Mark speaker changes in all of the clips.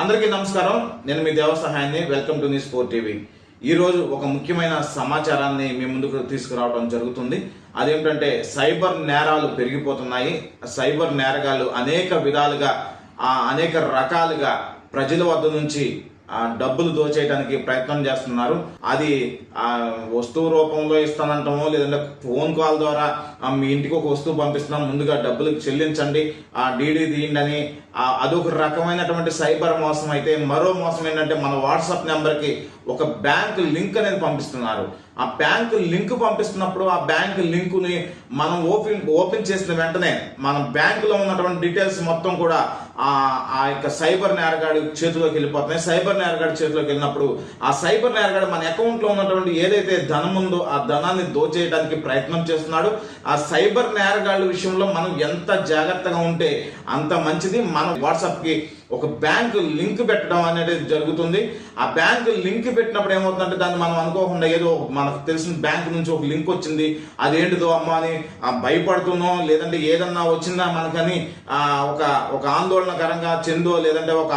Speaker 1: అందరికీ నమస్కారం. నేను మీ దేవ సహాయాన్ని. Welcome to news 4 TV. ఈరోజు ఒక ముఖ్యమైన సమాచారాన్ని మీ ముందుకు తీసుకురావడం జరుగుతుంది. అదేమిటంటే సైబర్ నేరాలు పెరిగిపోతున్నాయి. సైబర్ నేరగాళ్ళు అనేక విధాలుగా అనేక రకాలుగా ప్రజల వద్ద నుంచి డబ్బులు దోచేయడానికి ప్రయత్నం చేస్తున్నారు. అది వస్తువు రూపంలో ఇస్తానంటామో, లేదంటే ఫోన్ కాల్ ద్వారా మీ ఇంటికి ఒక వస్తువు పంపిస్తున్నాం, ముందుగా డబ్బులు చెల్లించండి, డీడీ తీయండి అని అదొక రకమైనటువంటి సైబర్ మోసం. అయితే మరో మోసం ఏంటంటే మన వాట్సాప్ నెంబర్కి ఒక బ్యాంక్ లింక్ అనేది పంపిస్తున్నారు. ఆ బ్యాంక్ లింక్ పంపిస్తున్నప్పుడు ఆ బ్యాంక్ లింకుని మనం ఓపెన్ చేసిన వెంటనే మన బ్యాంకులో ఉన్నటువంటి డీటెయిల్స్ మొత్తం కూడా ఆ యొక్క సైబర్ నేరగాడి చేతిలోకి వెళ్ళిపోతున్నాయి. సైబర్ నేరగాడి చేతిలోకి వెళ్ళినప్పుడు ఆ సైబర్ నేరగాడు మన అకౌంట్ లో ఉన్నటువంటి ఏదైతే ధనం ఉందో ఆ ధనాన్ని దోచేయడానికి ప్రయత్నం చేస్తున్నాడు. ఆ సైబర్ నేరగాళ్ళ విషయంలో మనం ఎంత జాగ్రత్తగా ఉంటే అంత మంచిది. మనం వాట్సాప్ కి ఒక బ్యాంక్ లింక్ పెట్టడం అనేది జరుగుతుంది. ఆ బ్యాంక్ లింక్ పెట్టినప్పుడు ఏమవుతుందంటే దాన్ని మనం అనుకోకుండా ఏదో మనకు తెలిసిన బ్యాంక్ నుంచి ఒక లింక్ వచ్చింది, అదేంటిదో అమ్మ అని భయపడుతున్నో, లేదంటే ఏదన్నా వచ్చిందా మనకని ఒక ఆందోళనకరంగా చెందో, లేదంటే ఒక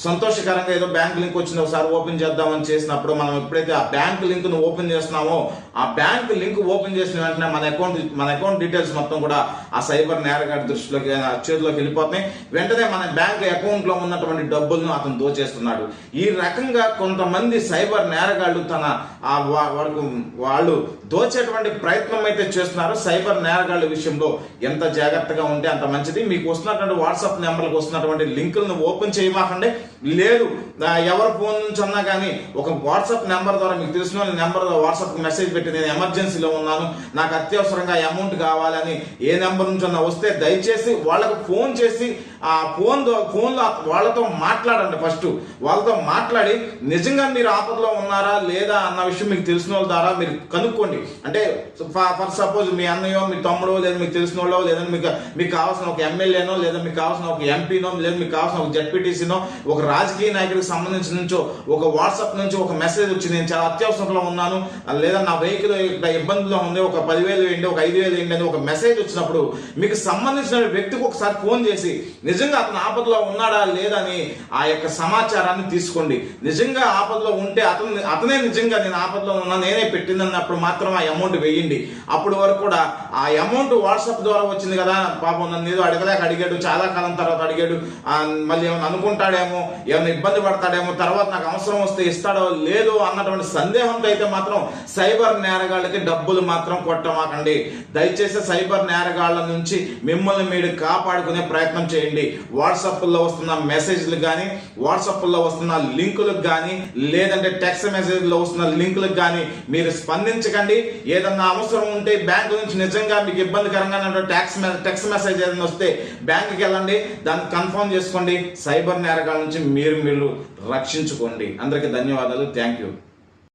Speaker 1: సంతోషకరంగా ఏదో బ్యాంక్ లింక్ వచ్చింది ఒకసారి ఓపెన్ చేద్దామని చేసినప్పుడు మనం ఎప్పుడైతే ఆ బ్యాంక్ లింక్ ను ఓపెన్ చేస్తున్నామో ఆ బ్యాంక్ లింక్ ఓపెన్ చేసిన వెంటనే మన అకౌంట్ డీటెయిల్స్ మొత్తం కూడా ఆ సైబర్ నేరగాడి చేతిలోకి వెళ్ళిపోతున్నాయి. వెంటనే మన బ్యాంక్ అకౌంట్ లో ఉన్నటువంటి డబ్బులను అతను దోచేస్తున్నాడు. ఈ రకంగా కొంతమంది సైబర్ నేరగాళ్ళు వాళ్ళు దోచేటువంటి ప్రయత్నం అయితే చేస్తున్నారు. సైబర్ నేరగాళ్ళ విషయంలో ఎంత జాగ్రత్తగా ఉంటే అంత మంచిది. మీకు వస్తున్నటువంటి వాట్సాప్ నెంబర్లకు వస్తున్నటువంటి లింకులను ఓపెన్ చేయమాకండి. లేదు ఎవరి ఫోన్ నుంచి అన్నా కానీ ఒక వాట్సాప్ నెంబర్ ద్వారా మీకు తెలిసిన నెంబర్ వాట్సాప్ మెసేజ్ పెట్టి నేను ఎమర్జెన్సీలో ఉన్నాను, నాకు అత్యవసరంగా అమౌంట్ కావాలని ఏ నెంబర్ నుంచి అన్నా వస్తే దయచేసి వాళ్ళకు ఫోన్ చేసి ఆ ఫోన్లో వాళ్ళతో మాట్లాడండి. ఫస్ట్ వాళ్ళతో మాట్లాడి నిజంగా మీరు ఆపదలో ఉన్నారా లేదా అన్న విషయం మీకు తెలిసిన వాళ్ళ ద్వారా మీరు కనుక్కోండి. అంటే ఫర్ సపోజ్ మీ అన్నయ్యో, మీ తమ్ముడో, లేదా మీకు తెలిసిన వాళ్ళో, లేదంటే మీకు కావాల్సిన ఒక ఎమ్మెల్యేనో, లేదా మీకు కావాల్సిన ఒక ఎంపీనో, లేదా మీకు కావాల్సిన ఒక జడ్పీటీసీనో, ఒక రాజకీయ నాయకుడికి సంబంధించిన నుంచో ఒక వాట్సాప్ నుంచి ఒక మెసేజ్ వచ్చింది, నేను చాలా అత్యవసరంలో ఉన్నాను, లేదా నా వెహికల్ ఇక్కడ ఇబ్బందులో ఉంది, ఒక 10,000 వేయండి, ఒక 5,000 వేయండి అని ఒక మెసేజ్ వచ్చినప్పుడు మీకు సంబంధించిన వ్యక్తికి ఒకసారి ఫోన్ చేసి నిజంగా అతను ఆపదలో ఉన్నాడా లేదా అని ఆ యొక్క సమాచారాన్ని తీసుకోండి. నిజంగా ఆపదలో ఉంటే అతనే నిజంగా నేను ఆపదలో ఉన్నా, నేనే పెట్టిందన్నప్పుడు మాత్రం ఆ అమౌంట్ వేయండి. అప్పుడు వరకు కూడా ఆ అమౌంట్ వాట్సాప్ ద్వారా వచ్చింది కదా, పాపం నన్ను ఏదో అడిగాడు, చాలా కాలం తర్వాత అడిగాడు, మళ్ళీ ఏమైనా అనుకుంటాడేమో, ఏమైనా ఇబ్బంది పడతాడేమో, తర్వాత నాకు అవసరం వస్తే ఇస్తాడో లేదో అన్నటువంటి సందేహంతో అయితే మాత్రం సైబర్ నేరగాళ్ళకి డబ్బులు మాత్రం కొట్టమాకండి. దయచేసి సైబర్ నేరగాళ్ళ నుంచి మిమ్మల్ని మీరు కాపాడుకునే ప్రయత్నం చేయండి. వాట్సాప్లో వస్తున్న మెసేజ్లు కానీ, వాట్సాప్లో వస్తున్న లింకులకు కానీ, లేదంటే టెక్స్ట్ మెసేజ్లో వస్తున్న లింకులకు కానీ మీరు స్పందించకండి. ఏదన్నా అవసరం ఉంటే బ్యాంకు నుంచి నిజంగా మీకు ఇబ్బందికరంగా టెక్స్ట్ మెసేజ్ ఏదైనా వస్తే బ్యాంకుకి వెళ్ళండి, దాన్ని కన్ఫర్మ్ చేసుకోండి. సైబర్ నేరగాల నుంచి మీరు రక్షించుకోండి. అందరికీ ధన్యవాదాలు. Thank you.